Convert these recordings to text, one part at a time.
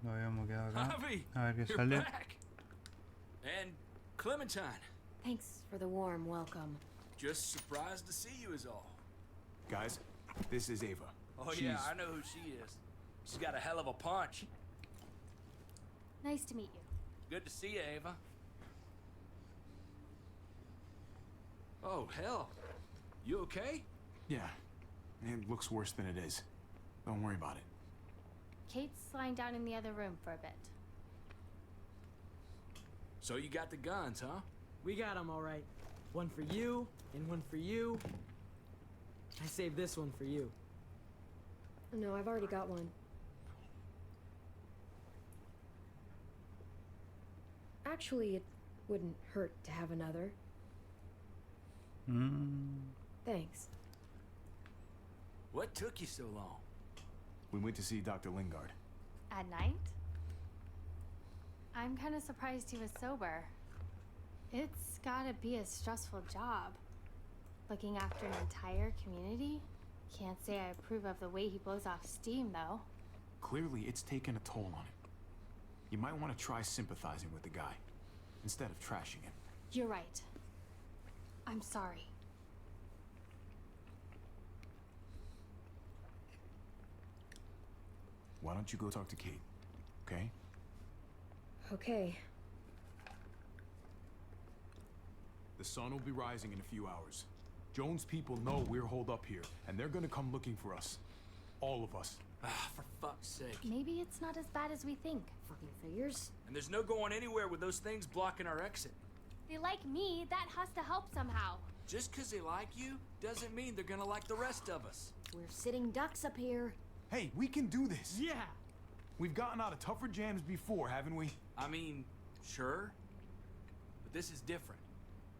Lo habíamos quedado acá. Javi, A ver qué you're sale. back. And Clementine, Thanks for the warm welcome. just surprised to see you is all. Guys, this is Ava. Oh yeah, I know who she is. She's got a hell of a punch. Nice to meet you. Good to see you, Ava. Oh, hell. You okay? Yeah, it looks worse than it is. Don't worry about it. Kate's lying down in the other room for a bit. So you got the guns, huh? We got them all right. One for you, and one for you. I saved this one for you. No, I've already got one. Actually, it wouldn't hurt to have another. Thanks. What took you so long? We went to see Dr. Lingard. At night? I'm kind of surprised he was sober. It's gotta be a stressful job. Looking after an entire community? Can't say I approve of the way he blows off steam, though. Clearly, it's taken a toll on him. You might want to try sympathizing with the guy, instead of trashing him. You're right. I'm sorry. Why don't you go talk to Kate, okay? Okay. The sun will be rising in a few hours. Jones' people know we're holed up here, and they're gonna come looking for us. All of us. Ah, for fuck's sake. Maybe it's not as bad as we think. Fucking figures. And there's no going anywhere with those things blocking our exit. They like me, that has to help somehow. Just 'cause they like you doesn't mean they're gonna like the rest of us. We're sitting ducks up here. Hey, we can do this! Yeah! We've gotten out of tougher jams before, haven't we? I mean, sure. But this is different.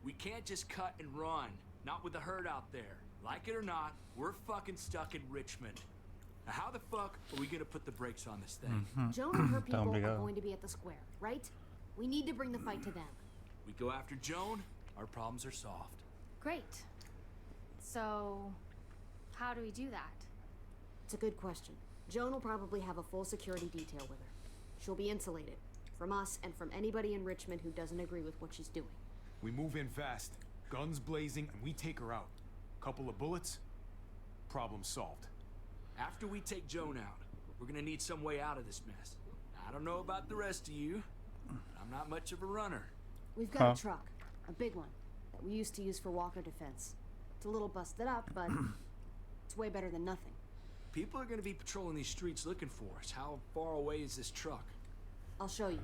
We can't just cut and run. Not with the herd out there. Like it or not, we're fucking stuck in Richmond. Now how the fuck are we gonna put the brakes on this thing? Joan and her people are complicado. going to be at the square, right? We need to bring the fight to them. We go after Joan, our problems are solved. Great. So, how do we do that? It's a good question. Joan will probably have a full security detail with her. She'll be insulated. From us and from anybody in Richmond who doesn't agree with what she's doing. We move in fast, guns blazing, and we take her out. Couple of bullets, problem solved. After we take Joan out, we're gonna need some way out of this mess. I don't know about the rest of you, but I'm not much of a runner. We've got a truck. A big one. That we used to use for walker defense. It's a little busted up, but it's way better than nothing. People are gonna be patrolling these streets looking for us. How far away is this truck? I'll show you.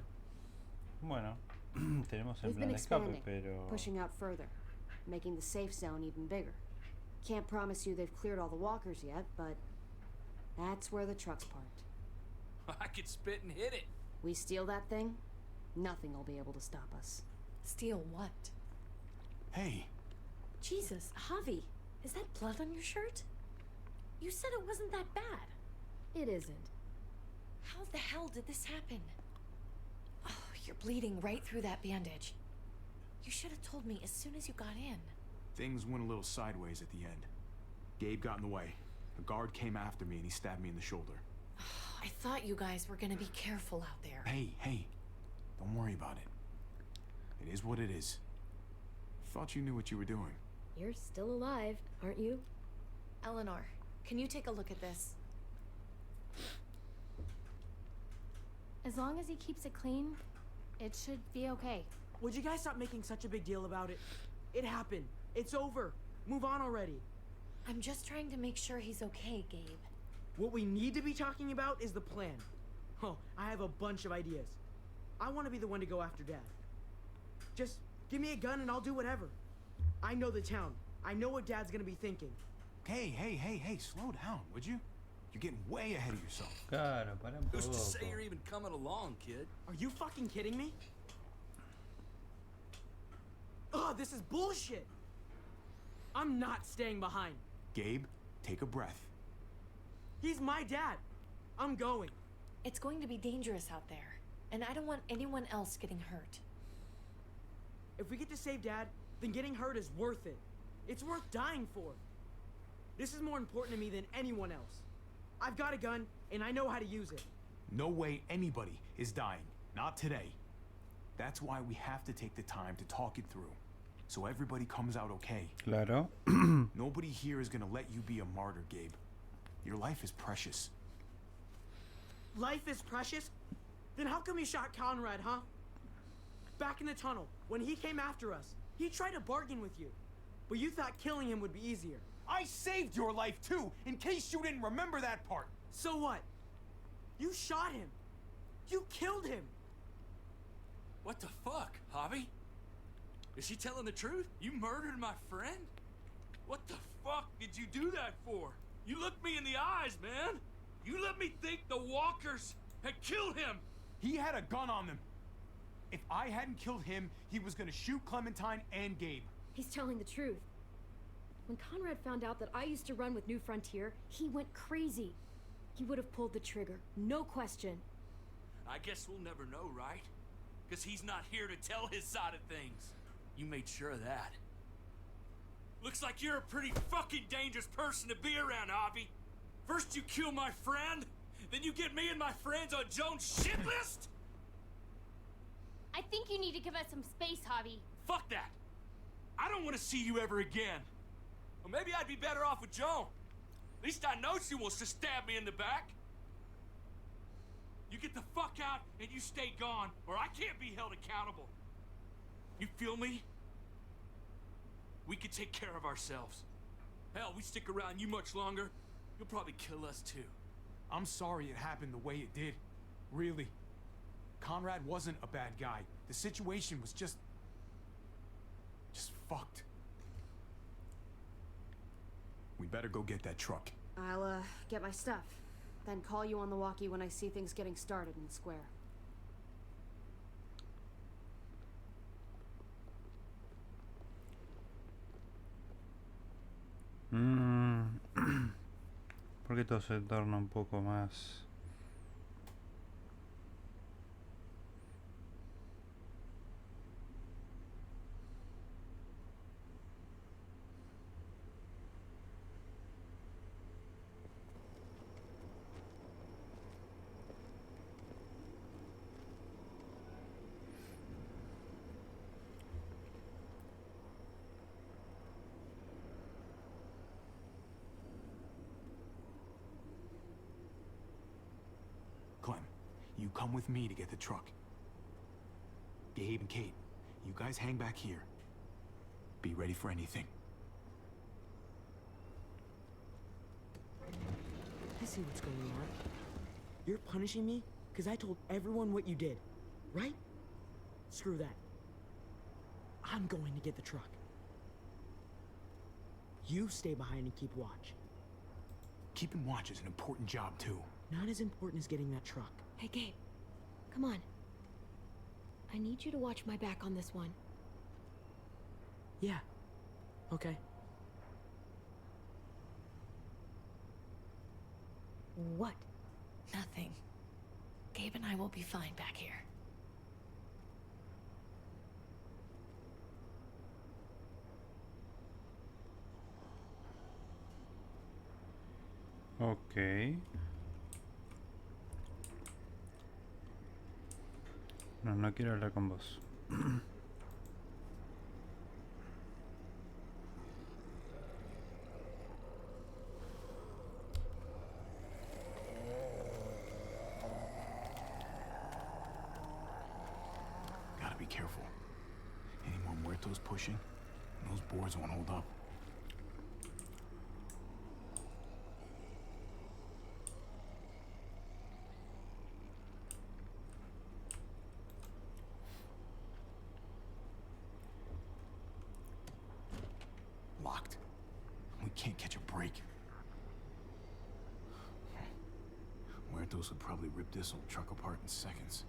Bueno, tenemos el We've plan been de escape, expanding, pero... pushing out further, making the safe zone even bigger. Can't promise you they've cleared all the walkers yet, but that's where the truck's parked. I could spit and hit it. We steal that thing, nothing will be able to stop us. Steal what? Hey, Jesus, Javi, is that blood on your shirt? You said it wasn't that bad. It isn't. How the hell did this happen? Oh, you're bleeding right through that bandage. You should have told me as soon as you got in. things went a little sideways at the end. Gabe got in the way. A guard came after me and he stabbed me in the shoulder. I thought you guys were gonna be careful out there. Hey, don't worry about it. It is what it is. Thought you knew what you were doing. You're still alive, aren't you? Eleanor, can you take a look at this? As long as he keeps it clean, it should be okay. Would you guys stop making such a big deal about it? It happened. It's over. Move on already. I'm just trying to make sure he's okay, Gabe. What we need to be talking about is the plan. Oh, I have a bunch of ideas. I want to be the one to go after Dad. Just give me a gun and I'll do whatever. I know the town. I know what Dad's gonna be thinking. Hey, slow down, would you? You're getting way ahead of yourself. Claro, para un Who's to say poco. you're even coming along, kid? Are you fucking kidding me? Ugh, this is bullshit! I'm not staying behind. Gabe, take a breath. He's my dad. I'm going. It's going to be dangerous out there, and I don't want anyone else getting hurt. If we get to save Dad, then getting hurt is worth it. It's worth dying for. This is more important to me than anyone else. I've got a gun, and I know how to use it. No way anybody is dying. Not today. That's why we have to take the time to talk it through. So everybody comes out okay. Claro. Nobody here is gonna let you be a martyr, Gabe. Your life is precious. Life is precious? Then how come you shot Conrad, huh? Back in the tunnel, when he came after us, he tried to bargain with you. But you thought killing him would be easier. I saved your life too, in case you didn't remember that part. So what? You shot him. You killed him. What the fuck, Javi? Is she telling the truth? You murdered my friend? What the fuck did you do that for? You looked me in the eyes, man. You let me think the walkers had killed him. He had a gun on them. If I hadn't killed him, he was gonna shoot Clementine and Gabe. He's telling the truth. When Conrad found out that I used to run with New Frontier, he went crazy. He would have pulled the trigger, no question. I guess we'll never know, right? Because he's not here to tell his side of things. You made sure of that. Looks like you're a pretty fucking dangerous person to be around, Javi. First you kill my friend, then you get me and my friends on Jones' shit list? I think you need to give us some space, Javi. Fuck that. I don't want to see you ever again. Well, maybe I'd be better off with Joan. At least I know she wants to stab me in the back. You get the fuck out and you stay gone, or I can't be held accountable. You feel me? We can take care of ourselves. Hell, we stick around you much longer, you'll probably kill us too. I'm sorry it happened the way it did. Really. Conrad wasn't a bad guy. The situation was just fucked. We better go get that truck. I'll, get my stuff. Then call you on the walkie when I see things getting started in the square. Porque todo se torna un poco más... Clem, you come with me to get the truck. Gabe and Kate, you guys hang back here. Be ready for anything. I see what's going on. You're punishing me because I told everyone what you did, right? Screw that. I'm going to get the truck. You stay behind and keep watch. Keeping watch is an important job, too. Not as important as getting that truck. Hey, Gabe, come on. I need you to watch my back on this one. Yeah. Okay. What? Nothing. Gabe and I will be fine back here. Ok. No, no quiero hablar con vos. Gotta be careful. Any more muertos pushing, and those boards won't hold up. Locked. We can't catch a break. Muertos would probably rip this old truck apart in seconds.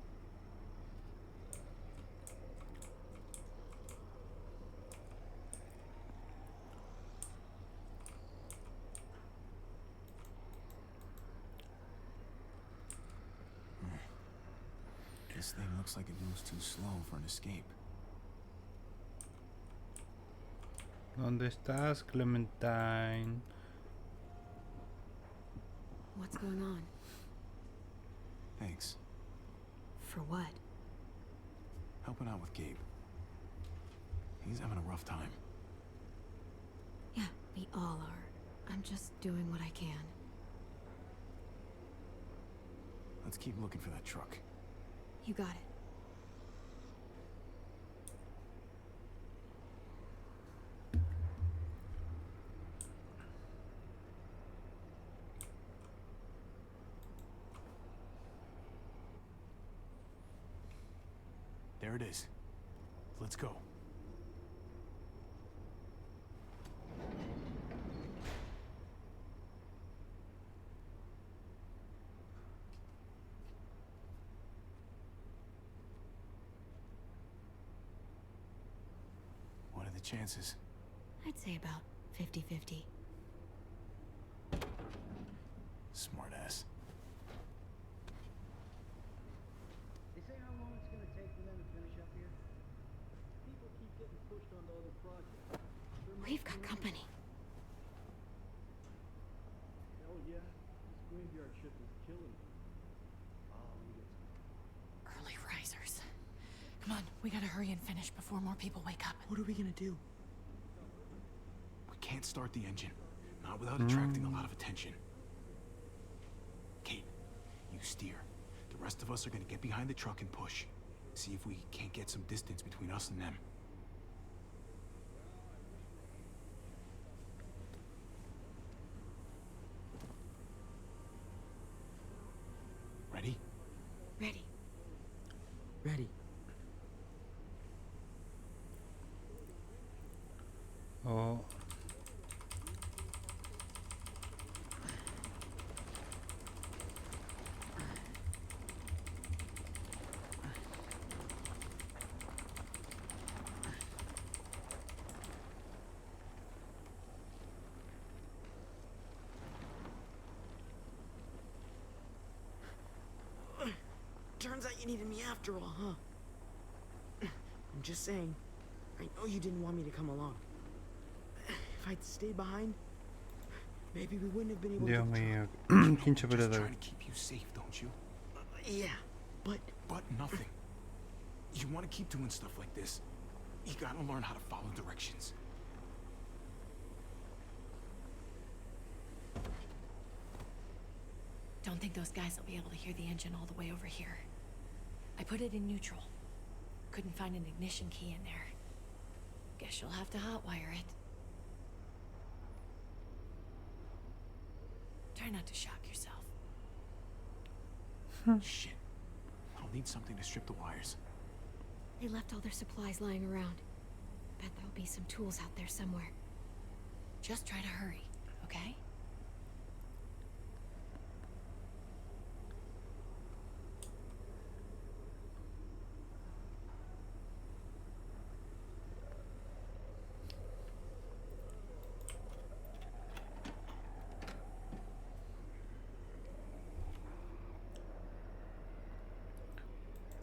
This thing looks like it moves too slow for an escape. ¿Dónde estás, Clementine? What's going on? Thanks. For what? Helping out with Gabe. He's having a rough time. Yeah, we all are. I'm just doing what I can. Let's keep looking for that truck. You got it. There it is. Let's go. What are the chances? I'd say about 50-50. Smart ass. They say how long it's gonna take for them to finish up here? People keep getting pushed onto other projects. We've got company. Hell yeah. This graveyard shift is killing me. We get some Early risers. Come on, we gotta hurry and finish before more people wake up. What are we gonna do? We can't start the engine. Not without attracting a lot of attention. Kate, you steer. The rest of us are gonna get behind the truck and push. See if we can't get some distance between us and them. Ready? Ready. Ready. Oh. Turns out you needed me after all, huh? I'm just saying, I know you didn't want me to come along. If I'd stayed behind, maybe we wouldn't have been able Dios to... mío. I'm Pinche just operador. trying to keep you safe, don't you? Yeah, but... But nothing. You want to keep doing stuff like this, you gotta learn how to follow directions. Don't think those guys will be able to hear the engine all the way over here. I put it in neutral. Couldn't find an ignition key in there. Guess you'll have to hotwire it. Try not to shock yourself. Shit. I'll need something to strip the wires. They left all their supplies lying around. Bet there'll be some tools out there somewhere. Just try to hurry, okay?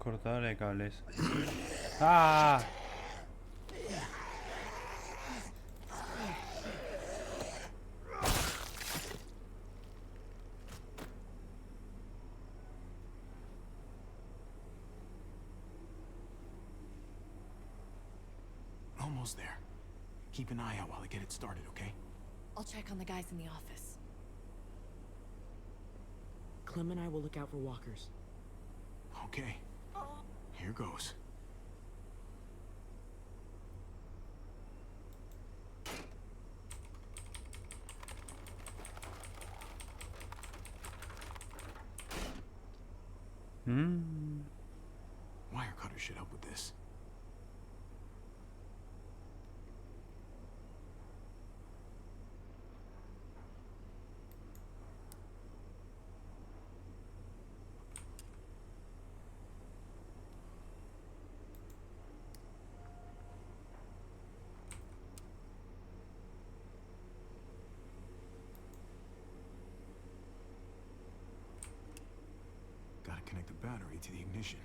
Cortador de cables. ¡Ah! Almost there. Keep an eye out while I get it started, okay? I'll check on the guys in the office. Clem and I will look out for walkers. Okay. Here goes. Wire cutter should help with this. Gotta connect the battery to the ignition.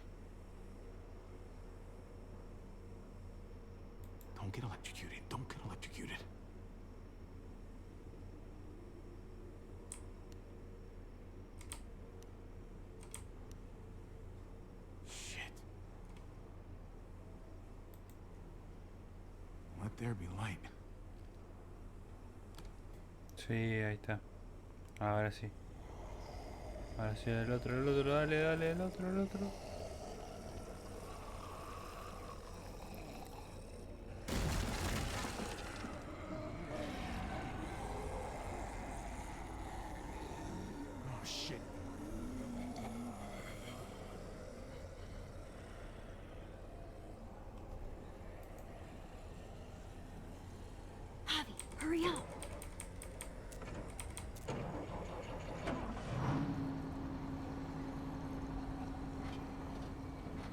Don't get electrocuted. Don't get electrocuted. Sí, ahí está. Ahora sí. Ahora sí, el otro, dale, dale, el otro, el otro. Oh, shit. Javi, hurry up.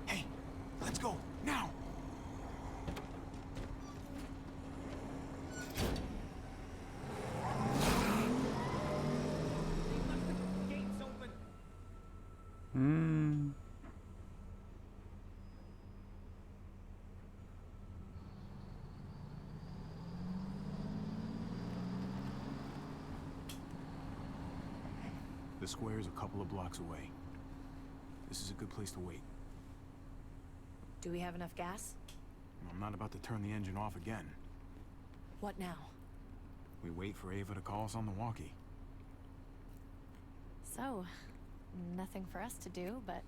Hey, let's go, now! Gate's open. Mmm. The square is a couple of blocks away. This is a good place to wait. Do we have enough gas? I'm not about to turn the engine off again. What now? We wait for Ava to call us on the walkie. So, nothing for us to do but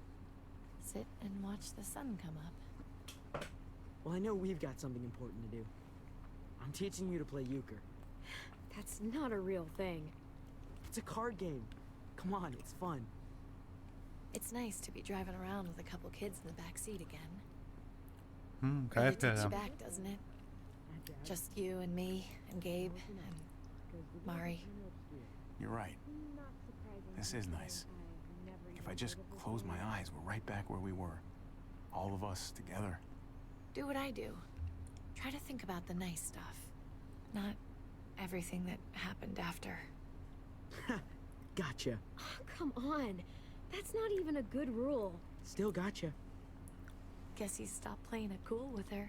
sit and watch the sun come up. Well, I know we've got something important to do. I'm teaching you to play euchre. That's not a real thing. It's a card game. Come on, it's fun. It's nice to be driving around with a couple kids in the back seat again. Cada It vez takes you peor. back, doesn't it? Just you and me and Gabe and Mari. You're right. This is nice. If I just close my eyes, we're right back where we were. All of us together. Do what I do. Try to think about the nice stuff. Not everything that happened after. Gotcha. Oh, come on. That's not even a good rule. Still gotcha. Guess he stopped playing it cool with her.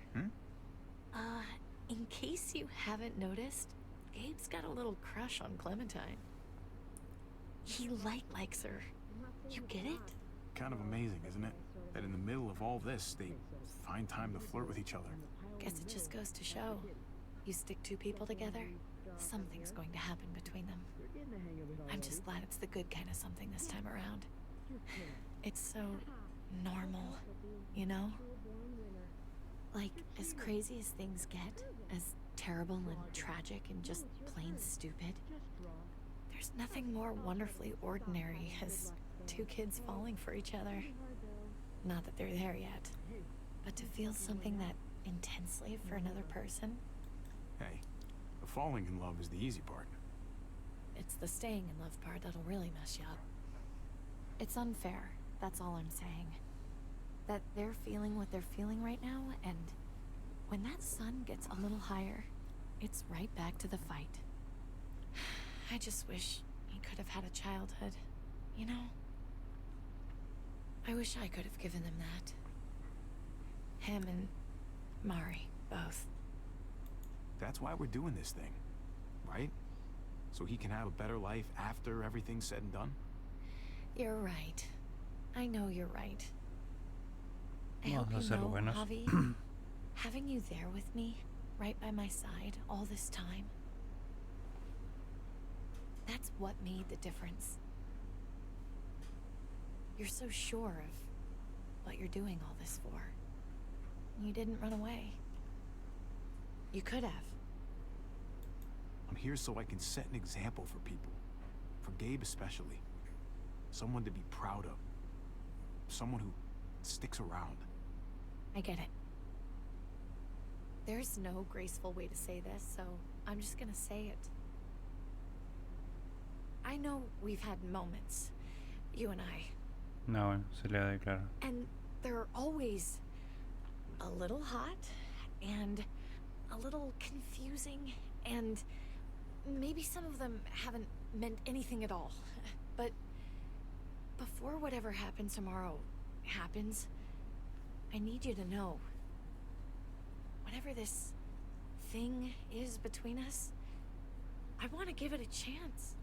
In case you haven't noticed, Gabe's got a little crush on Clementine. He likes her. You get it? Kind of amazing, isn't it? That in the middle of all this, they find time to flirt with each other. Guess it just goes to show. You stick two people together, something's going to happen between them. I'm just glad it's the good kind of something this time around. It's so normal, you know? Like, as crazy as things get, as terrible and tragic and just plain stupid, there's nothing more wonderfully ordinary as two kids falling for each other. Not that they're there yet, but to feel something that intensely for another person, Hey, the falling in love is the easy part. it's the staying in love part that'll really mess you up. It's unfair, that's all I'm saying. That they're feeling what they're feeling right now, and when that sun gets a little higher, it's right back to the fight. I just wish he could have had a childhood, you know? I wish I could have given them that. Him and Mari, both. That's why we're doing this thing, right? So he can have a better life after everything's said and done? You're right. I know you're right. I hope Vamos a you ser know, buenos. Javi, having you there with me, right by my side, all this time, that's what made the difference. You're so sure of what you're doing all this for. You didn't run away. You could have. I'm here so I can set an example for people. For Gabe especially. Someone to be proud of. Someone who sticks around. I get it. There's no graceful way to say this, so I'm just gonna say it. I know we've had moments, you and I, No, bueno, se le da claro. and they're always a little hot and a little confusing, and maybe some of them haven't meant anything at all. But before whatever happens tomorrow happens, I need you to know, whatever this thing is between us, I want to give it a chance.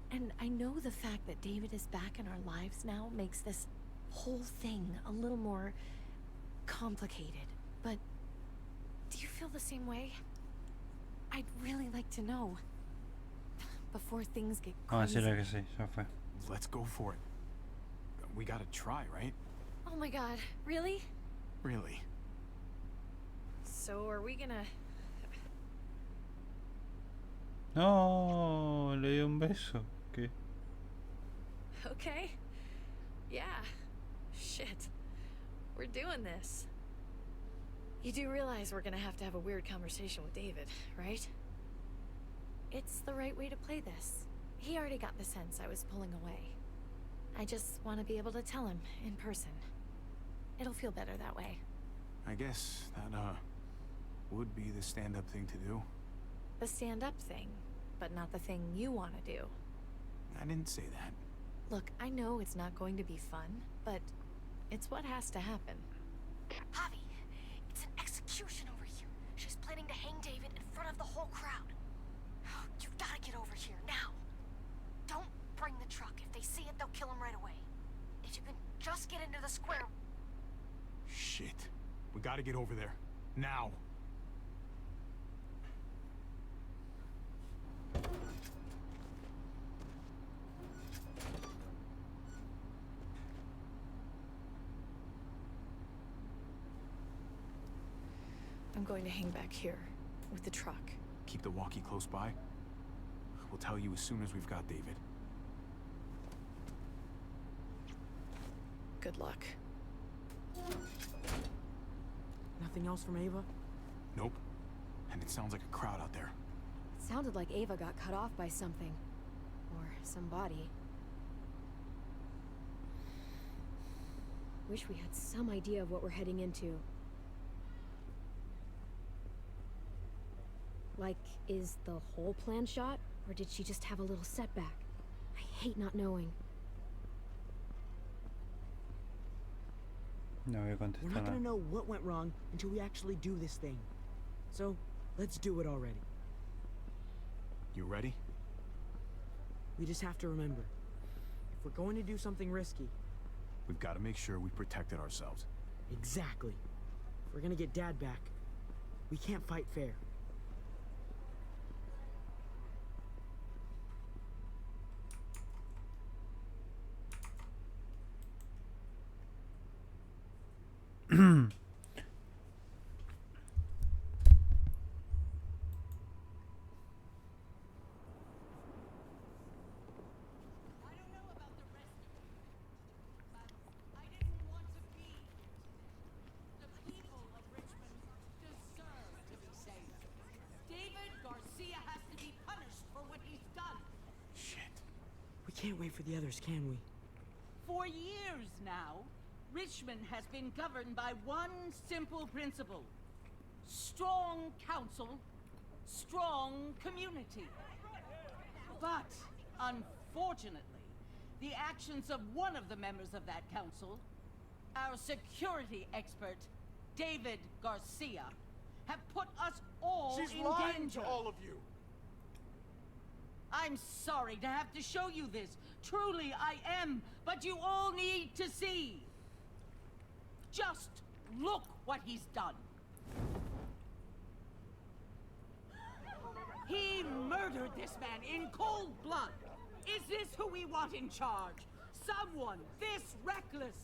And I know the fact that David is back in our lives now makes this whole thing a little more complicated. But do you feel the same way? I'd really like to know. before things get Vamos a crazy. decirle que sí, ya fue. Let's go for it. We gotta try, right? Oh my god, really? Really? So are we gonna... No, le dio un beso. ¿Qué? Okay. Yeah. Shit. We're doing this. You do realize we're gonna have a weird conversation with David, right? It's the right way to play this. He already got the sense I was pulling away. I just want to be able to tell him in person. It'll feel better that way. I guess that, would be the stand-up thing to do. The stand-up thing, but not the thing you want to do. I didn't say that. Look, I know it's not going to be fun, but it's what has to happen. Javi, it's an execution over here. She's planning to hang David in front of the whole crowd. You gotta get over here, now. Don't bring the truck. If they see it, they'll kill him right away. If you can just get into the square... Shit. We gotta get over there. Now. I'm going to hang back here with the truck. Keep the walkie close by. We'll tell you as soon as we've got David. Good luck. Nothing else from Ava? Nope. And it sounds like a crowd out there. It sounded like Ava got cut off by something. Or somebody. Wish we had some idea of what we're heading into. Like, is the whole plan shot? Or did she just have a little setback? I hate not knowing. No voy a We're contestar not gonna nada. know what went wrong until we actually do this thing. So, let's do it already. You ready? We just have to remember, if we're going to do something risky... We've got to make sure we protected ourselves. Exactly. If we're gonna get Dad back, we can't fight fair. I don't know about the rest of you, but I didn't want to be. The people of Richmond deserve to be safe. David Garcia has to be punished for what he's done. Shit. We can't wait for the others, can we? For years now, Richmond has been governed by one simple principle. Strong council, strong community. But, unfortunately, the actions of one of the members of that council, our security expert, David Garcia, have put us all She's in lying danger. to all of you. I'm sorry to have to show you this. Truly, I am. But you all need to see. Just look what he's done. He murdered this man in cold blood. Is this who we want in charge? Someone this reckless,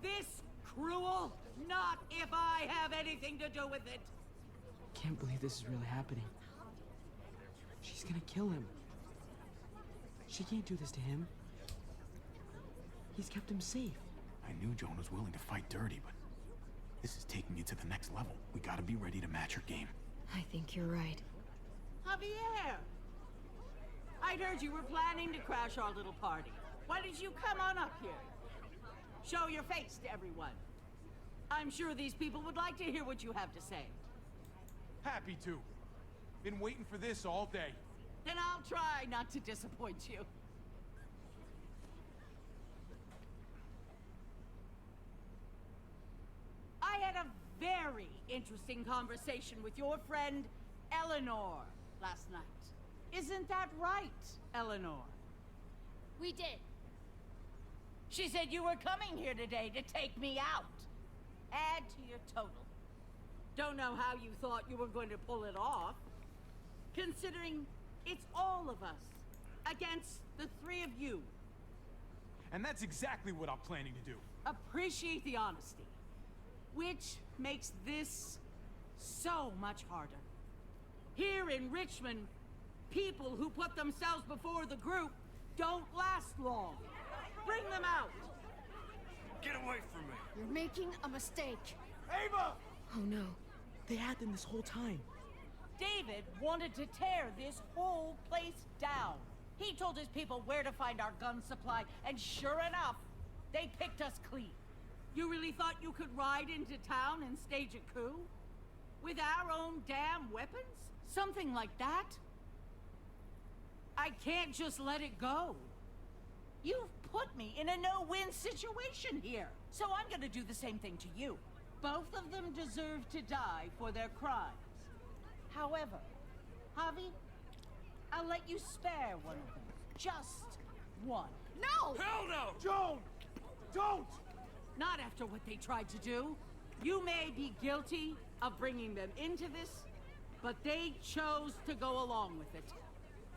this cruel? Not if I have anything to do with it. Can't believe this is really happening. She's gonna kill him. She can't do this to him. He's kept him safe. I knew Joan was willing to fight dirty, but this is taking it to the next level. We gotta be ready to match her game. I think you're right. Javier! I'd heard you were planning to crash our little party. Why did you come on up here? Show your face to everyone. I'm sure these people would like to hear what you have to say. Happy to. Been waiting for this all day. Then I'll try not to disappoint you. I had a very interesting conversation with your friend Eleanor last night. Isn't that right, Eleanor? We did. She said you were coming here today to take me out. Add to your total. Don't know how you thought you were going to pull it off, considering it's all of us against the three of you. And that's exactly what I'm planning to do. Appreciate the honesty, which makes this so much harder. Here in Richmond, people who put themselves before the group don't last long. Bring them out. Get away from me. You're making a mistake. Ava! Oh no. They had them this whole time. David wanted to tear this whole place down. He told his people where to find our gun supply, and sure enough, they picked us clean. You really thought you could ride into town and stage a coup? With our own damn weapons? Something like that? I can't just let it go. You've put me in a no-win situation here, so I'm gonna do the same thing to you. Both of them deserve to die for their crimes. However, Javi, I'll let you spare one of them. Just one. No! Hell no! Joan! Don't! Not after what they tried to do. You may be guilty of bringing them into this, but they chose to go along with it.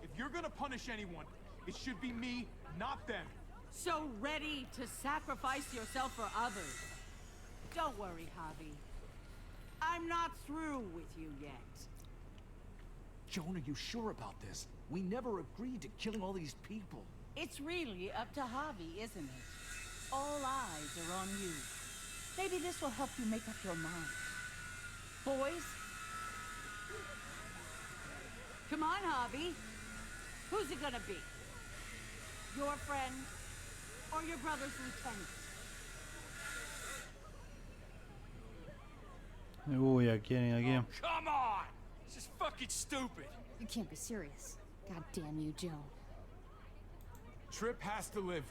If you're gonna punish anyone, it should be me, not them. So ready to sacrifice yourself for others. Don't worry, Javi. I'm not through with you yet. Joan, are you sure about this? We never agreed to killing all these people. It's really up to Javi, isn't it? All eyes are on you. Maybe this will help you make up your mind. Boys? Come on, Javi. Who's it gonna be? Your friend or your brother's lieutenant? Uy, ¿a quién? ¿A quién? Come on! This is fucking stupid. You can't be serious. God damn you, Joe. Tripp has to live.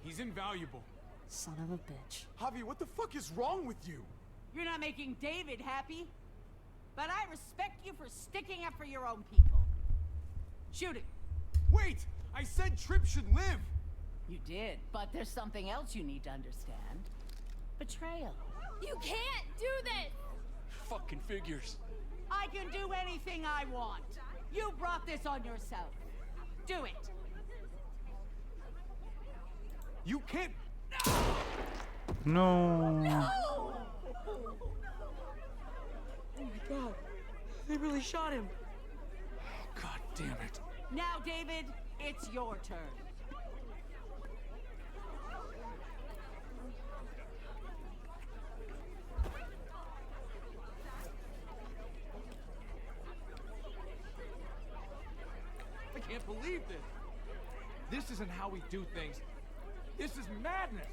He's invaluable. Son of a bitch. Javi, what the fuck is wrong with you? You're not making David happy. But I respect you for sticking up for your own people. Shoot it. Wait! I said Tripp should live! You did, but there's something else you need to understand. Betrayal. You can't do this! Fucking figures. I can do anything I want. You brought this on yourself. Do it. You can't... No. Oh my god. They really shot him. God damn it. Now, David, it's your turn. I can't believe this. This isn't how we do things. This is madness.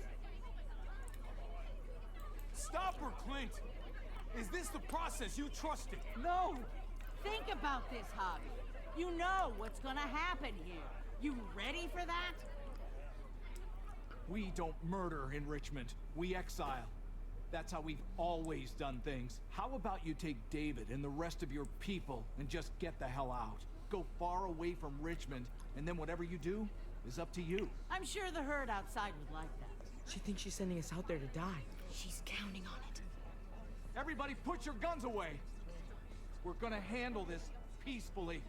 Stop her, Clint. Is this the process you trusted? No! Think about this, Javi. You know what's gonna happen here. You ready for that? We don't murder in Richmond. We exile. That's how we've always done things. How about you take David and the rest of your people and just get the hell out? Go far away from Richmond, and then whatever you do is up to you. I'm sure the herd outside would like that. She thinks she's sending us out there to die. She's counting on it. Everybody put your guns away. We're gonna handle this peacefully.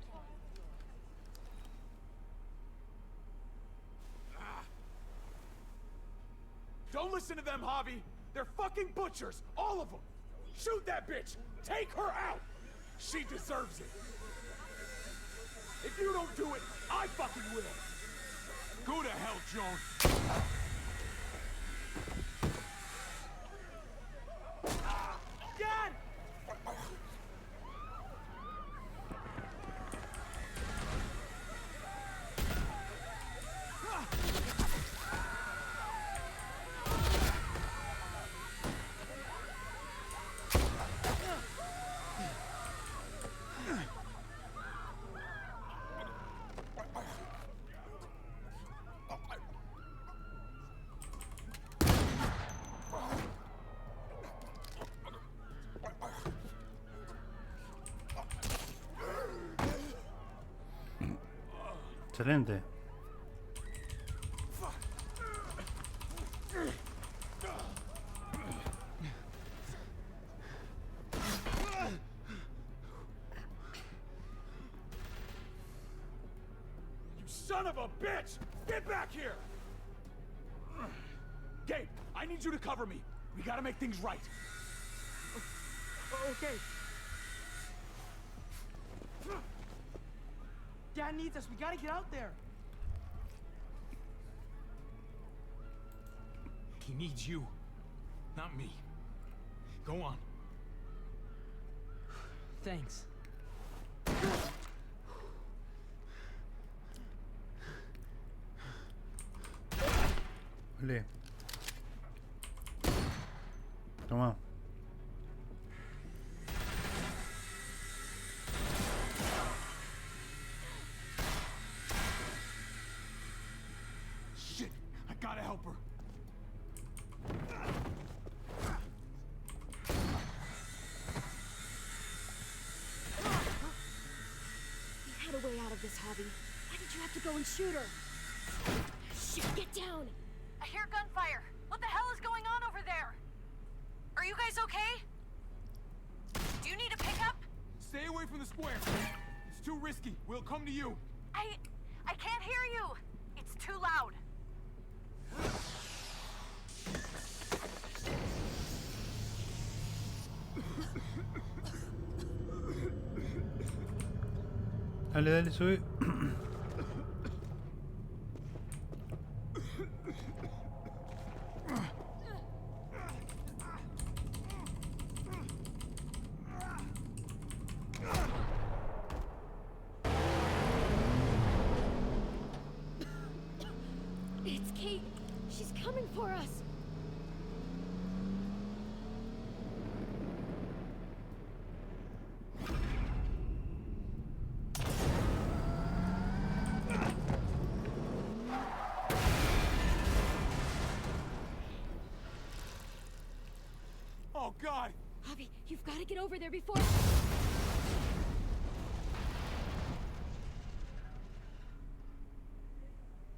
Don't listen to them, Javi. They're fucking butchers, all of them. Shoot that bitch. Take her out. She deserves it. If you don't do it, I fucking will. Go to hell, Joan. Dad! Excelente. You son of a bitch! Get back here! Gabe, I need you to cover me. We gotta make things right. Okay. Dad needs us. We gotta get out there. He needs you, not me. Go on. Thanks. Ole. Toma. Shit, I gotta help her. You had a way out of this, Javi. Why did you have to go and shoot her? Shit, get down! I hear gunfire. What the hell is going on over there? Are you guys okay? Do you need a pickup? Stay away from the square. It's too risky. We'll come to you. I can't hear you. It's too loud. Dale, dale, sube. It's Kate. She's coming for us. Oh, God! Javi, you've got to get over there before...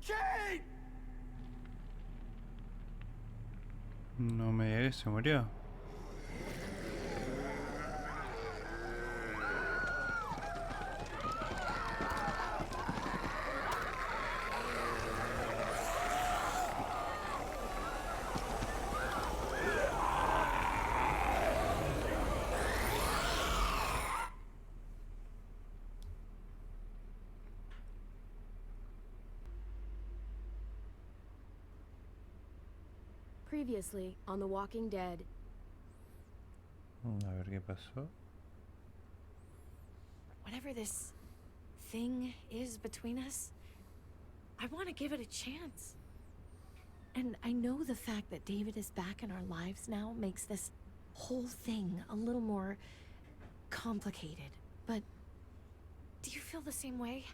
Kate! No me digas que se murió. Previously on The Walking Dead. A ver qué pasó. Whatever this thing is between us, I want to give it a chance. And I know the fact that David is back in our lives now makes this whole thing a little more complicated. But do you feel the same way?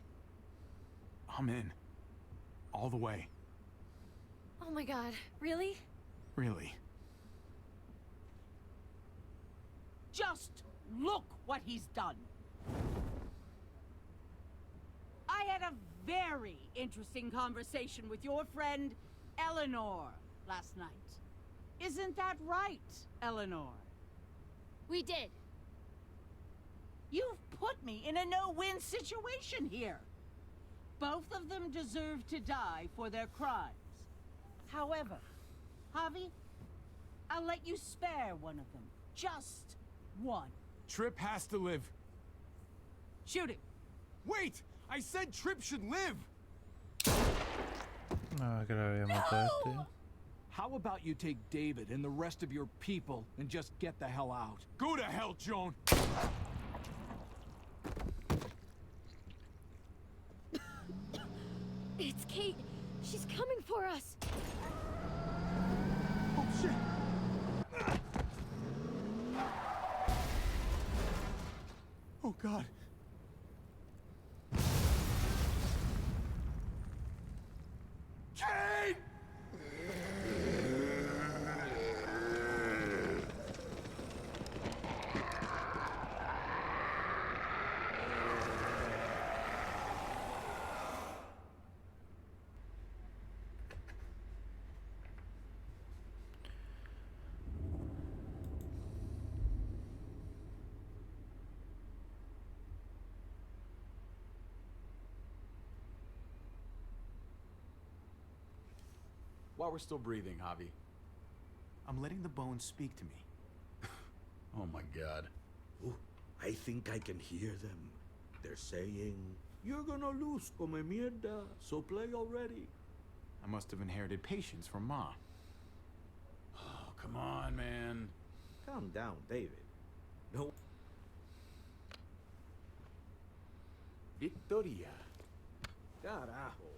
I'm in. All the way. Oh my god, really? Really. Just look what he's done. I had a very interesting conversation with your friend Eleanor last night. Isn't that right, Eleanor? We did. You've put me in a no-win situation here. Both of them deserve to die for their crimes. However, Javi, I'll let you spare one of them. Just one. Tripp has to live. Shoot him. Wait! I said Tripp should live! No, que lo había matado este. How about you take David and the rest of your people and just get the hell out? Go to hell, Joan! It's Kate. She's coming for us. Oh, shit! Oh, God. Kate! while we're still breathing, Javi. I'm letting the bones speak to me. Oh my god. Ooh, I think I can hear them. They're saying, "You're gonna lose, come mierda, so play already." I must have inherited patience from Ma. Oh, come on, man. Calm down, David. No. Victoria. Carajo.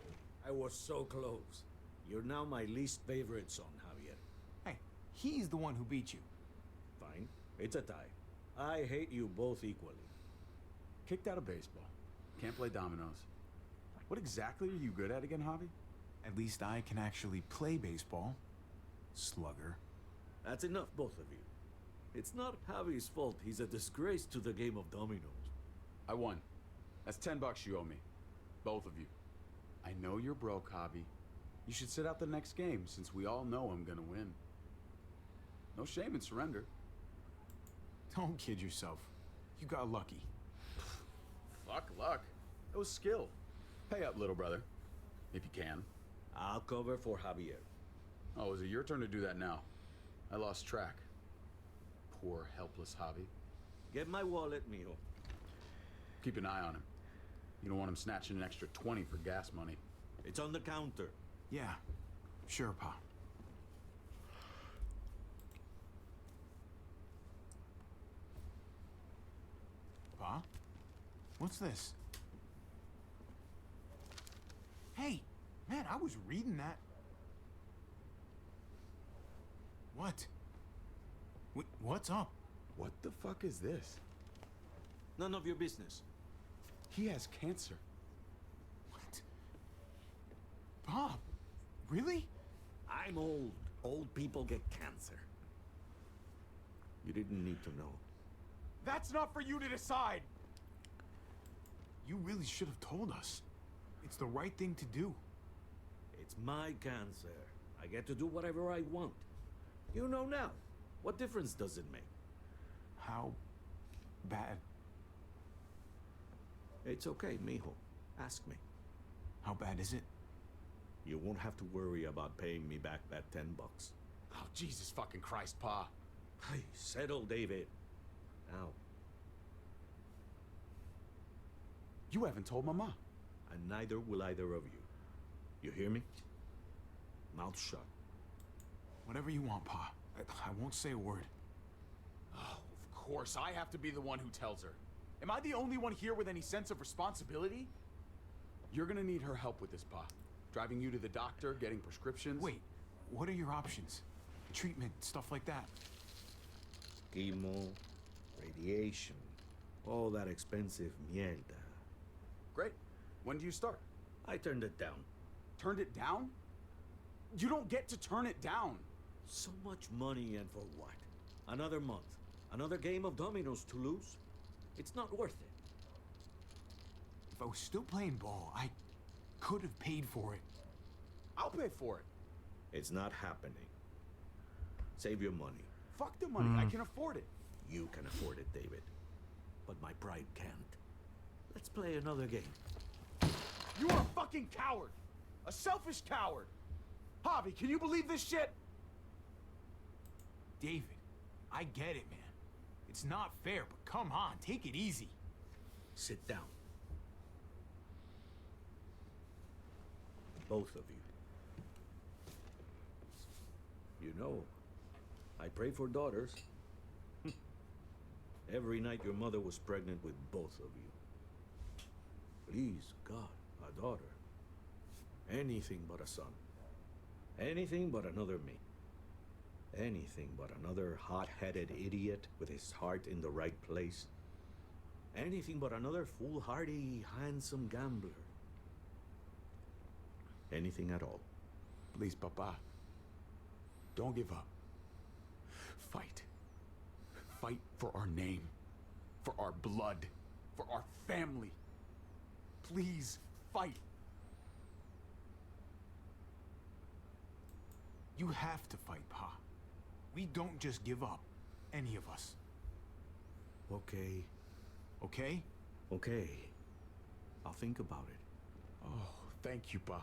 I was so close. You're now my least favorite son, Javier. Hey, he's the one who beat you. Fine. It's a tie. I hate you both equally. Kicked out of baseball. Can't play dominoes. What exactly are you good at again, Javi? At least I can actually play baseball. Slugger. That's enough, both of you. It's not Javi's fault he's a disgrace to the game of dominoes. I won. That's $10 you owe me. Both of you. I know you're broke, Javi. You should sit out the next game, since we all know I'm gonna win. No shame in surrender. Don't kid yourself. You got lucky. Fuck luck. It was skill. Pay up, little brother. If you can. I'll cover for Javier. Oh, is it your turn to do that now? I lost track. Poor, helpless Javi. Get my wallet, mijo. Keep an eye on him. You don't want him snatching an extra 20 for gas money. It's on the counter. Yeah, sure, Pa. Pa? What's this? Hey, man, I was reading that. What? What's up? What the fuck is this? None of your business. He has cancer. What? Bob, really? I'm old. Old people get cancer. You didn't need to know. That's not for you to decide. You really should have told us. It's the right thing to do. It's my cancer. I get to do whatever I want. You know now. What difference does it make? How bad? It's okay, mijo. Ask me. How bad is it? You won't have to worry about paying me back that $10. Oh, Jesus fucking Christ, Pa. Hey, settle, David. Now. You haven't told Mama. And neither will either of you. You hear me? Mouth shut. Whatever you want, Pa. I won't say a word. Oh, of course, I have to be the one who tells her. Am I the only one here with any sense of responsibility? You're gonna need her help with this, Pa. Driving you to the doctor, getting prescriptions. Wait, what are your options? Treatment, stuff like that. Chemo, radiation, all that expensive mierda. Great. When do you start? I turned it down. Turned it down? You don't get to turn it down. So much money, and for what? Another month. Another game of dominoes to lose? It's not worth it. If I was still playing ball, I could have paid for it. I'll pay for it. It's not happening. Save your money. Fuck the money. I can afford it. You can afford it, David. But my pride can't. Let's play another game. You are a fucking coward. A selfish coward. Javi, can you believe this shit? David, I get it, man. It's not fair, but come on, take it easy. Sit down. Both of you. You know, I pray for daughters. Every night your mother was pregnant with both of you. Please, God, a daughter. Anything but a son. Anything but another me. Anything but another hot-headed idiot with his heart in the right place. Anything but another foolhardy, handsome gambler. Anything at all. Please, Papa. Don't give up. Fight. Fight for our name. For our blood. For our family. Please, fight. You have to fight, Pa. We don't just give up. Any of us. Okay. Okay? Okay. I'll think about it. Oh, thank you, Pa.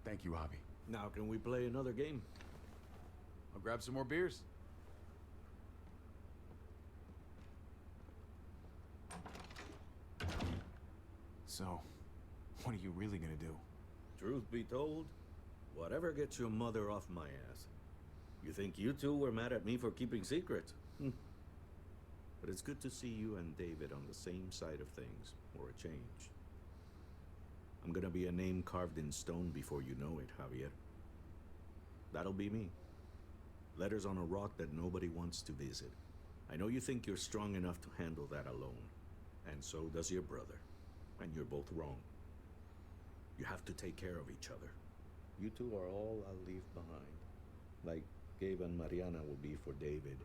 Thank you, Javi. Now can we play another game? I'll grab some more beers. So, what are you really gonna do? Truth be told, whatever gets your mother off my ass. You think you two were mad at me for keeping secrets? But it's good to see you and David on the same side of things, for a change. I'm gonna be a name carved in stone before you know it, Javier. That'll be me. Letters on a rock that nobody wants to visit. I know you think you're strong enough to handle that alone. And so does your brother. And you're both wrong. You have to take care of each other. You two are all I'll leave behind. Like Gabe and Mariana will be for David.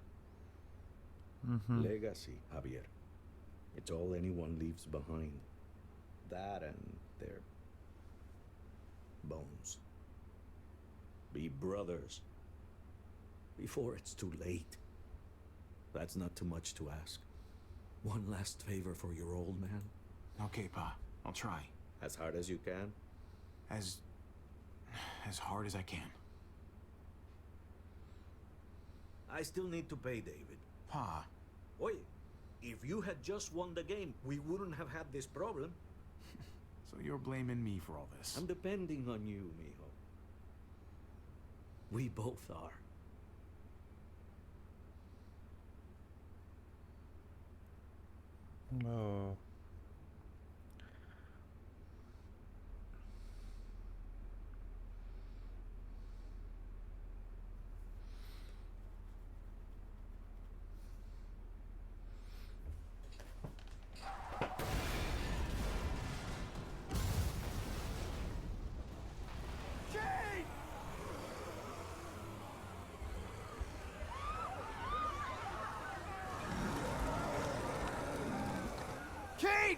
Legacy, Javier. It's all anyone leaves behind. That and their bones. Be brothers. Before it's too late. That's not too much to ask. One last favor for your old man. Okay, Pa. I'll try. As hard as you can? As hard as I can. I still need to pay David. Pa. Oye, if you had just won the game, we wouldn't have had this problem. So you're blaming me for all this? I'm depending on you, mijo. We both are. Oh. Kate!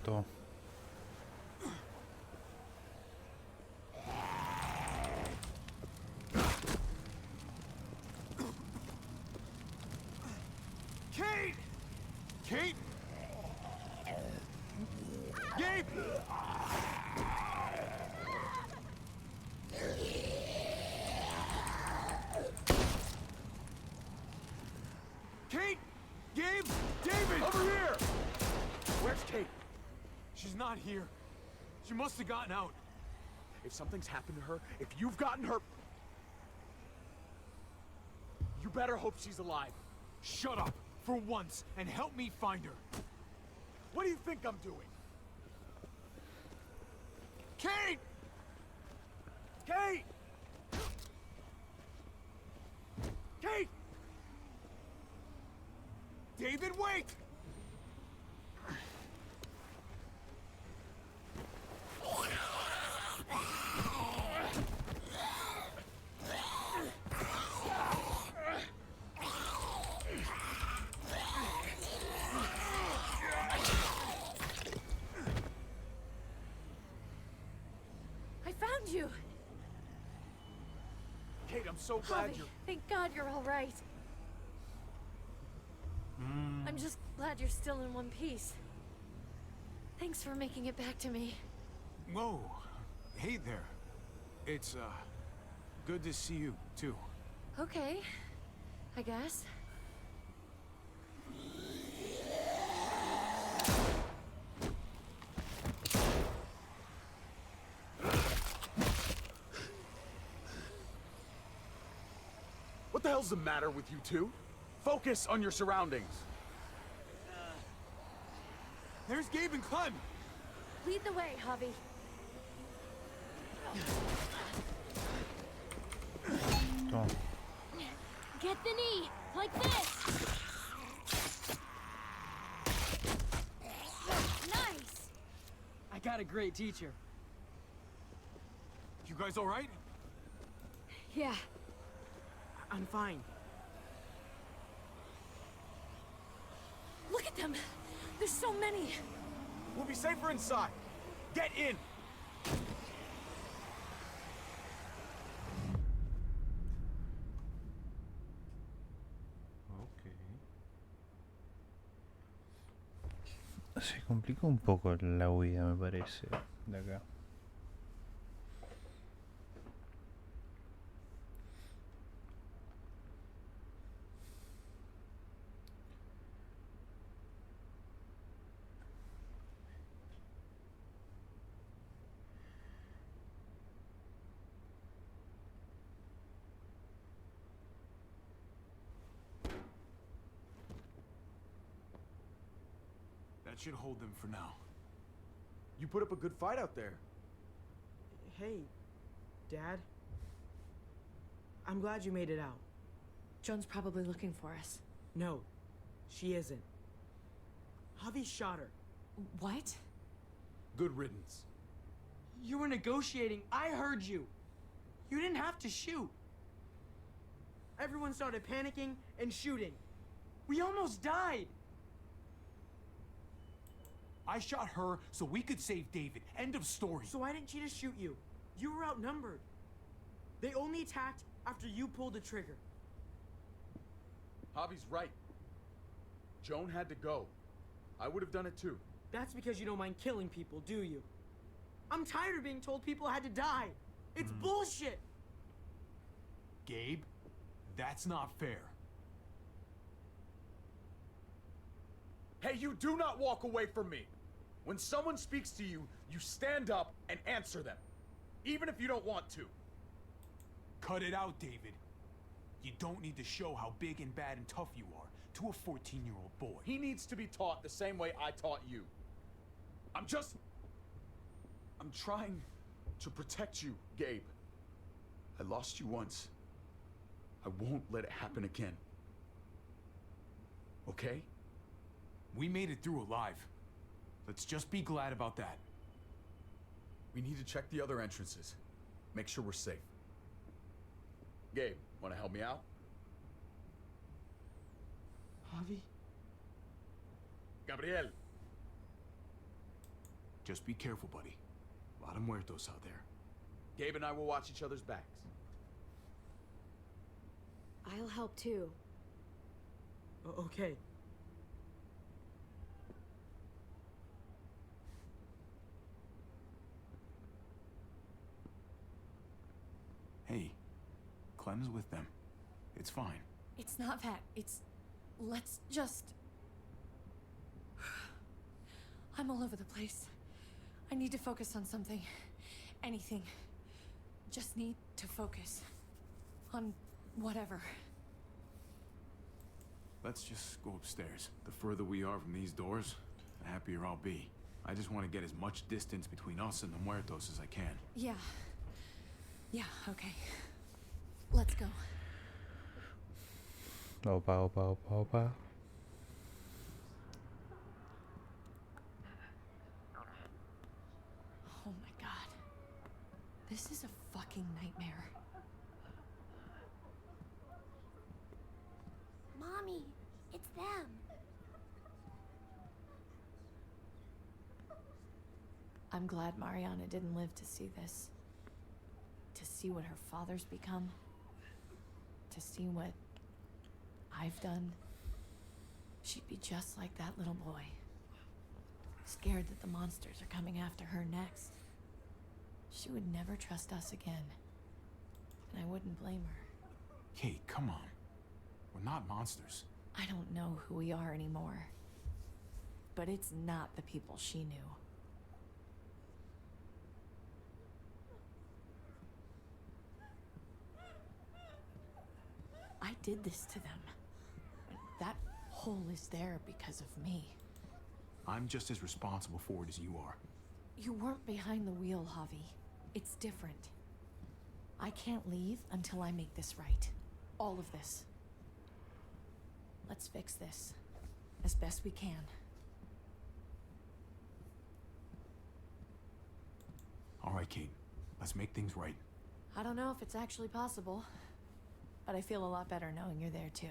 Toma. Kate! Kate! Gabe! Kate! Gabe! David! Over here! Where's Kate? She's not here. She must have gotten out. If something's happened to her, if you've gotten her... You better hope she's alive. Shut up, for once, and help me find her. What do you think I'm doing? Kate! Kate! Kate! David, wait! I found you! Kate, I'm so glad Javi, you're... thank God you're all right. I'm just glad you're still in one piece. Thanks for making it back to me. Whoa. Hey there. It's, good to see you, too. Okay, I guess. What the hell's the matter with you two? Focus on your surroundings. There's Gabe and Clem! Lead the way, Javi. Toma. Get the knee, like this. Nice. I got a great teacher. You guys all right? Yeah. I'm fine. Look at them. There's so many. We'll be safer inside. Get in. Se complica un poco la huida, me parece, de acá. That should hold them for now. You put up a good fight out there. Hey, Dad. I'm glad you made it out. Joan's probably looking for us. No, she isn't. Javi shot her. What? Good riddance. You were negotiating. I heard you. You didn't have to shoot. Everyone started panicking and shooting. We almost died. I shot her so we could save David. End of story. So why didn't she just shoot you? You were outnumbered. They only attacked after you pulled the trigger. Javi's right. Joan had to go. I would have done it too. That's because you don't mind killing people, do you? I'm tired of being told people had to die. It's bullshit. Gabe, that's not fair. Hey, you do not walk away from me. When someone speaks to you, you stand up and answer them. Even if you don't want to. Cut it out, David. You don't need to show how big and bad and tough you are to a 14-year-old boy. He needs to be taught the same way I taught you. I'm trying to protect you, Gabe. I lost you once. I won't let it happen again. Okay? We made it through alive. Let's just be glad about that. We need to check the other entrances. Make sure we're safe. Gabe, wanna help me out? Javi? Gabriel. Just be careful, buddy. A lot of muertos out there. Gabe and I will watch each other's backs. I'll help too. Okay. Hey, Clem's with them. It's fine. It's not that. It's... Let's just... I'm all over the place. I need to focus on something. Anything. Just need to focus. On whatever. Let's just go upstairs. The further we are from these doors, the happier I'll be. I just want to get as much distance between us and the muertos as I can. Yeah. Yeah, okay. Let's go. Opa, opa, opa, opa. Oh my god. This is a fucking nightmare. Mommy, it's them. I'm glad Mariana didn't live to see this. To see what her father's become. To see what I've done. She'd be just like that little boy. Scared that the monsters are coming after her next. She would never trust us again. And I wouldn't blame her. Kate, come on. We're not monsters. I don't know who we are anymore. But it's not the people she knew. I did this to them. That hole is there because of me. I'm just as responsible for it as you are. You weren't behind the wheel, Javi. It's different. I can't leave until I make this right. All of this. Let's fix this as best we can. All right, Kate. Let's make things right. I don't know if it's actually possible, but I feel a lot better knowing you're there too.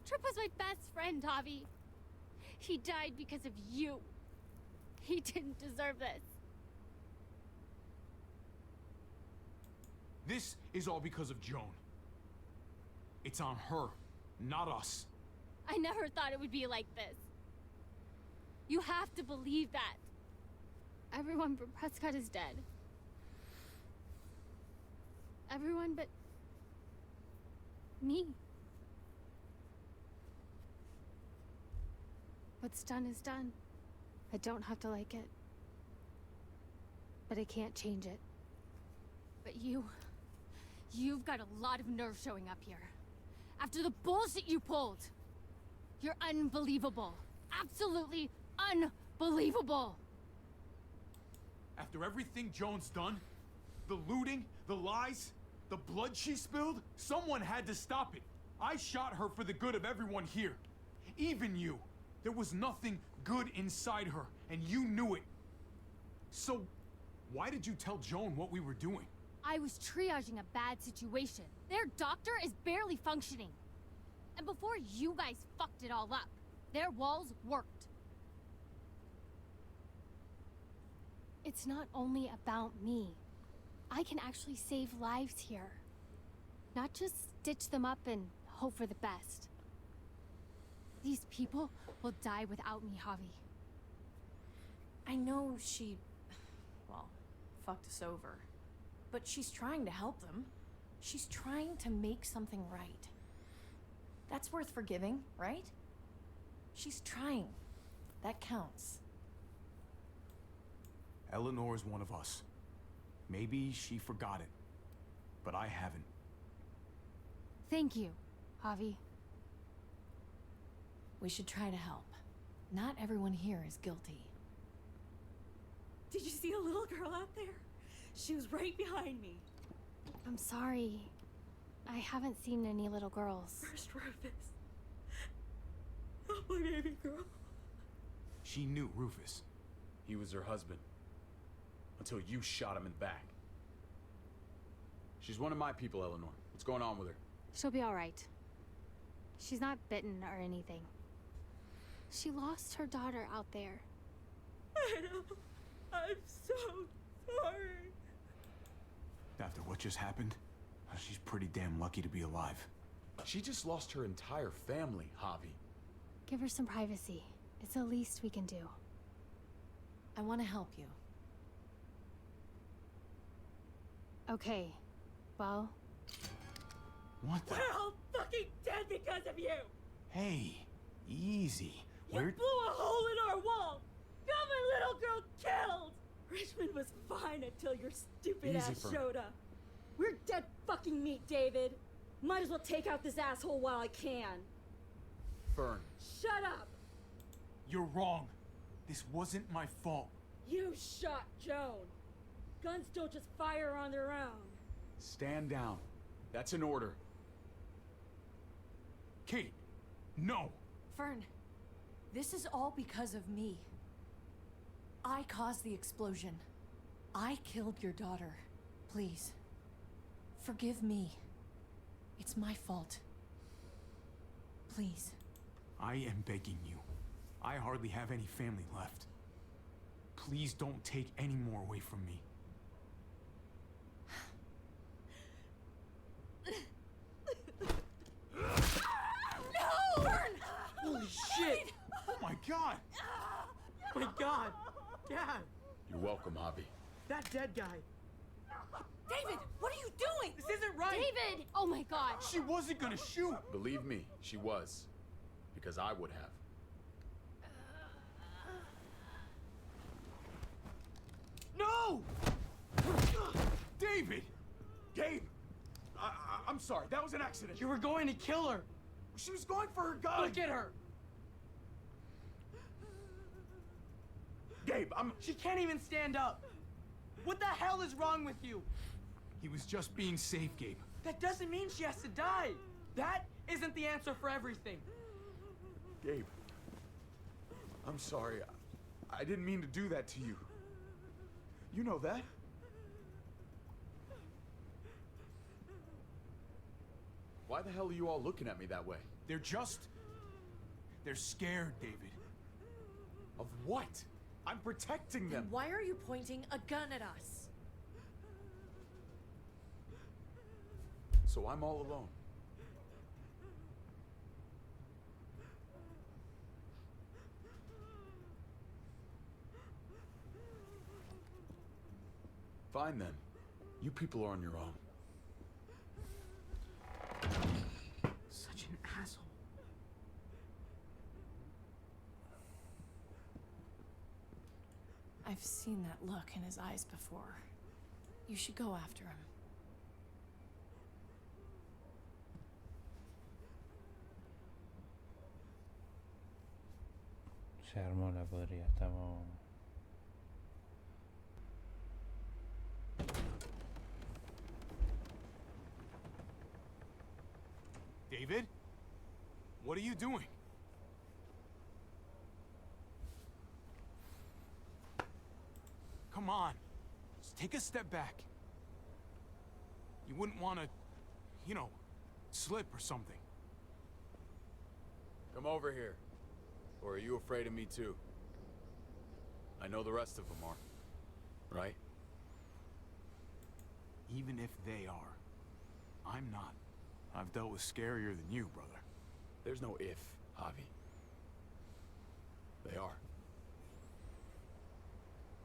Trip was my best friend, Javi. He died because of you. He didn't deserve this. This is all because of Joan. It's on her, not us. I never thought it would be like this. You have to believe that. Everyone but Prescott is dead. Everyone but me. What's done is done. I don't have to like it. But I can't change it. But you've got a lot of nerve showing up here. After the bullshit you pulled. You're unbelievable. Absolutely unbelievable. After everything Joan's done, the looting, the lies, the blood she spilled, someone had to stop it. I shot her for the good of everyone here. Even you. There was nothing good inside her, and you knew it. So, why did you tell Joan what we were doing? I was triaging a bad situation. Their doctor is barely functioning. And before you guys fucked it all up, their walls worked. It's not only about me. I can actually save lives here. Not just stitch them up and hope for the best. These people will die without me, Javi. I know she, well, fucked us over. But she's trying to help them. She's trying to make something right. That's worth forgiving, right? She's trying. That counts. Eleanor is one of us. Maybe she forgot it, but I haven't. Thank you, Javi. We should try to help. Not everyone here is guilty. Did you see a little girl out there? She was right behind me. I'm sorry. I haven't seen any little girls. First Rufus. Oh, my baby girl. She knew Rufus. He was her husband. Until you shot him in the back. She's one of my people, Eleanor. What's going on with her? She'll be all right. She's not bitten or anything. She lost her daughter out there. I know. I'm so sorry. After what just happened, she's pretty damn lucky to be alive. She just lost her entire family, Javi. Give her some privacy. It's the least we can do. I want to help you. Okay. Well... What the? We're all fucking dead because of you! Hey, easy. You blew a hole in our wall! Got my little girl killed! Richmond was fine until your stupid ass showed up. We're dead fucking meat, David. Might as well take out this asshole while I can. Fern. Shut up! You're wrong. This wasn't my fault. You shot Joan. Guns don't just fire on their own. Stand down. That's an order. Kate, no. Fern, this is all because of me. I caused the explosion. I killed your daughter. Please, forgive me. It's my fault. Please. I am begging you. I hardly have any family left. Please don't take any more away from me. No! Fern! Holy shit! Oh my god! My god! Dad! You're welcome, Javi. That dead guy. David, what are you doing? This isn't right! David! Oh my god. She wasn't gonna shoot! Believe me, she was. Because I would have. No! David! Gabe! I'm sorry, that was an accident. You were going to kill her! She was going for her gun! Look at her! Gabe, She can't even stand up! What the hell is wrong with you? He was just being safe, Gabe. That doesn't mean she has to die! That isn't the answer for everything! Gabe. I'm sorry. I didn't mean to do that to you. You know that. Why the hell are you all looking at me that way? They're scared, David. Of what? I'm protecting them. Then why are you pointing a gun at us? So I'm all alone. Fine then. You people are on your own. Such an asshole. I've seen that look in his eyes before. You should go after him. Se armó la podrida, estamos... David? What are you doing? Come on. Just take a step back. You wouldn't want to, you know, slip or something. Come over here. Or are you afraid of me too? I know the rest of them are. Right? Even if they are, I'm not. I've dealt with scarier than you, brother. There's no if, Javi. They are.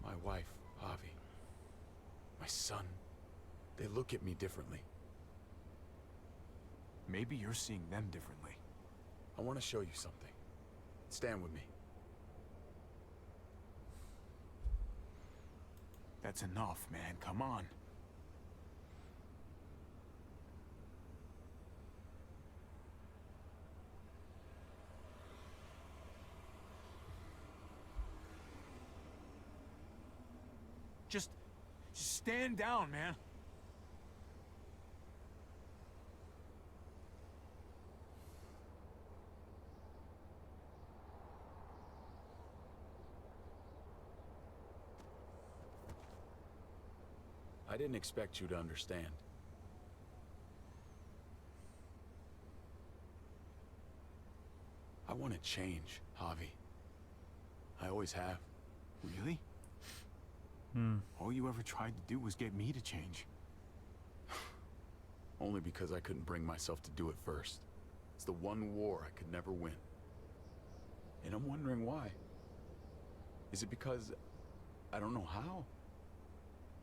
My wife, Javi. My son. They look at me differently. Maybe you're seeing them differently. I want to show you something. Stand with me. That's enough, man. Come on. Just stand down, man. I didn't expect you to understand. I want to change, Javi. I always have. Really? All you ever tried to do was get me to change. Only because I couldn't bring myself to do it first. It's the one war I could never win. And I'm wondering why. Is it because I don't know how?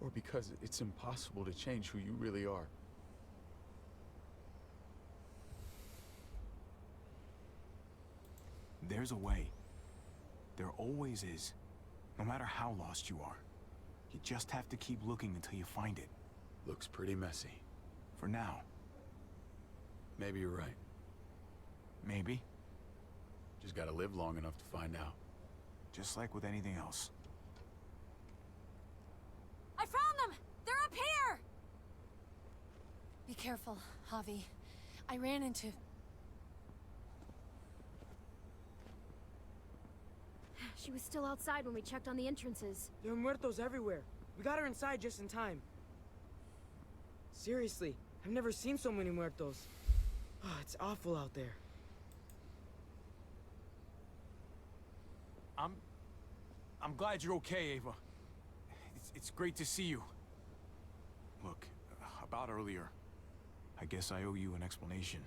Or because it's impossible to change who you really are? There's a way. There always is. No matter how lost you are. You just have to keep looking until you find it. Looks pretty messy. For now. Maybe you're right. Maybe. Just gotta live long enough to find out. Just like with anything else. I found them! They're up here! Be careful, Javi. I ran into... She was still outside when we checked on the entrances. There are muertos everywhere. We got her inside just in time. Seriously, I've never seen so many muertos. Oh, it's awful out there. I'm glad you're okay, Ava. It's great to see you. Look, about earlier, I guess I owe you an explanation.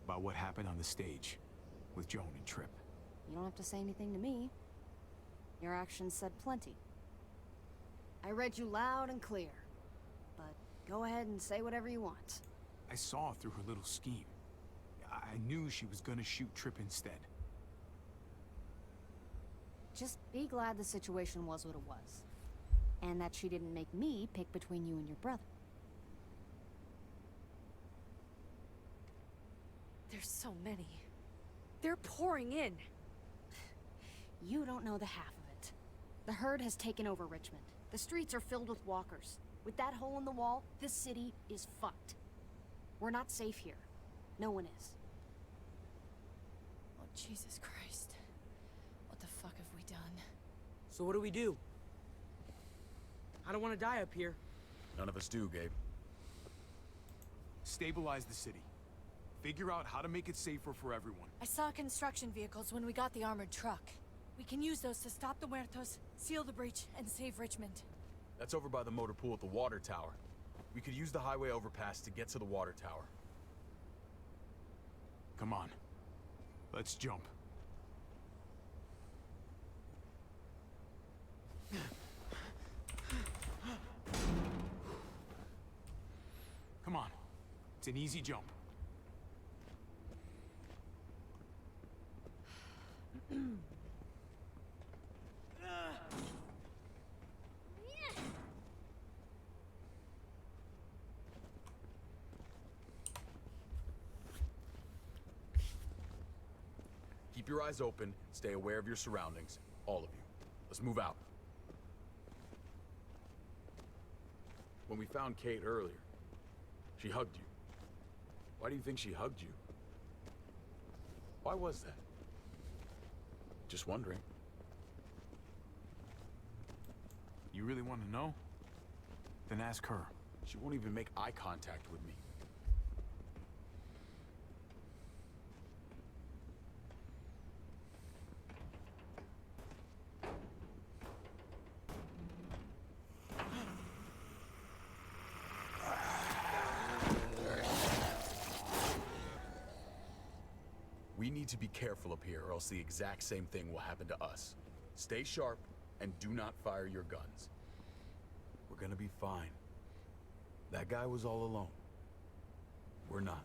About what happened on the stage with Joan and Tripp. You don't have to say anything to me. Your actions said plenty. I read you loud and clear. go ahead and say whatever you want. I saw through her little scheme. I knew she was gonna shoot Tripp instead. Just be glad the situation was what it was. And that she didn't make me pick between you and your brother. There's so many. They're pouring in. You don't know the half of it. The herd has taken over Richmond. The streets are filled with walkers. With that hole in the wall, this city is fucked. We're not safe here. No one is. Oh, Jesus Christ. What the fuck have we done? So what do? I don't want to die up here. None of us do, Gabe. Stabilize the city. Figure out how to make it safer for everyone. I saw construction vehicles when we got the armored truck. We can use those to stop the muertos, seal the breach, and save Richmond. That's over by the motor pool at the water tower. We could use the highway overpass to get to the water tower. Come on. Let's jump. Come on. It's an easy jump. Keep your eyes open, stay aware of your surroundings. All of you. Let's move out. When we found Kate earlier, she hugged you. Why do you think she hugged you? Why was that? Just wondering. You really want to know? Then ask her. She won't even make eye contact with me. We need to be careful up here, or else the exact same thing will happen to us. Stay sharp, and do not fire your guns. We're gonna be fine. That guy was all alone. We're not.